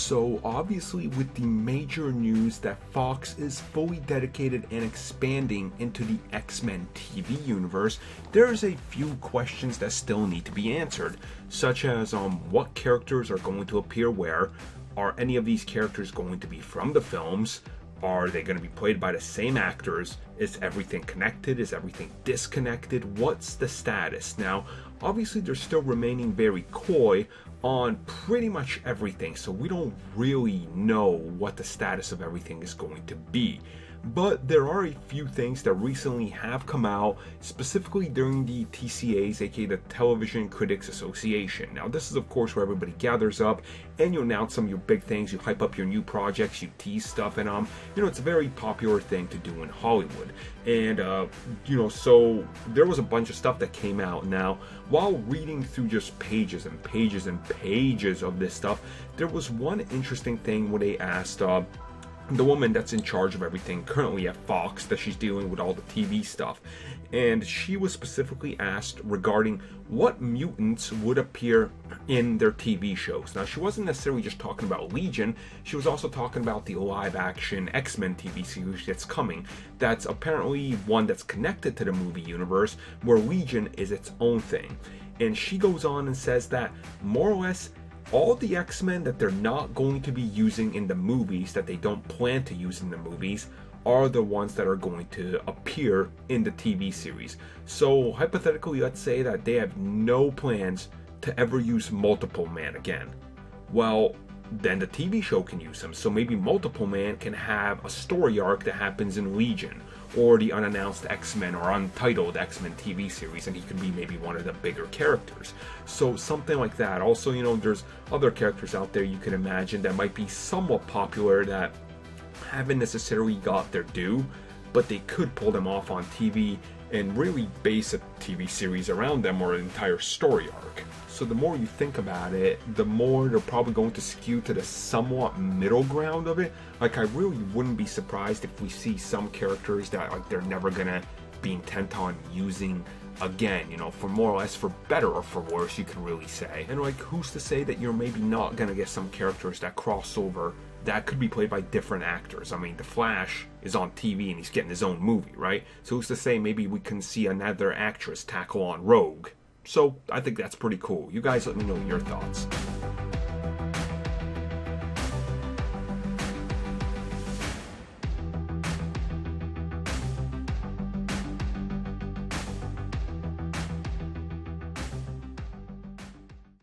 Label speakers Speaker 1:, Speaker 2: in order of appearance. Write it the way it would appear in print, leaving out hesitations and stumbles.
Speaker 1: So obviously with the major news that Fox is fully dedicated and expanding into the X-Men TV universe, there's a few questions that still need to be answered, such as what characters are going to appear where, are any of these characters going to be from the films, are they going to be played by the same actors, is everything connected, is everything disconnected, what's the status? Now obviously they're still remaining very coy on pretty much everything, so we don't really know what the status of everything is going to be. But there are a few things that recently have come out, specifically during the TCAs, aka the Television Critics Association. Now this is of course where everybody gathers up and you announce some of your big things, you hype up your new projects, you tease stuff, and it's a very popular thing to do in Hollywood. And so there was a bunch of stuff that came out. Now while reading through just pages and pages and pages of this stuff, there was one interesting thing where they asked the woman that's in charge of everything currently at Fox, that she's dealing with all the TV stuff, and she was specifically asked regarding what mutants would appear in their TV shows. Now she wasn't necessarily just talking about Legion, she was also talking about the live action X-Men TV series that's coming, that's apparently one that's connected to the movie universe, where Legion is its own thing. And she goes on and says that more or less all the X-Men that they're not going to be using in the movies, that they don't plan to use in the movies, are the ones that are going to appear in the TV series. So hypothetically, let's say that they have no plans to ever use Multiple Man again. Well, then the TV show can use them. So maybe Multiple Man can have a story arc that happens in Legion, or the unannounced X-Men or untitled X-Men TV series, and he could be maybe one of the bigger characters. So something like that. Also, there's other characters out there you can imagine that might be somewhat popular that haven't necessarily got their due, but they could pull them off on TV and really base a TV series around them, or an entire story arc. So the more you think about it, the more they're probably going to skew to the somewhat middle ground of it. Like, I really wouldn't be surprised if we see some characters that they're never gonna be intent on using again, for more or less for better or for worse, you can really say. And who's to say that you're maybe not gonna get some characters that cross over that could be played by different actors? I mean, The Flash is on TV and he's getting his own movie, right? So who's to say maybe we can see another actress tackle on Rogue? So I think that's pretty cool. You guys let me know your thoughts.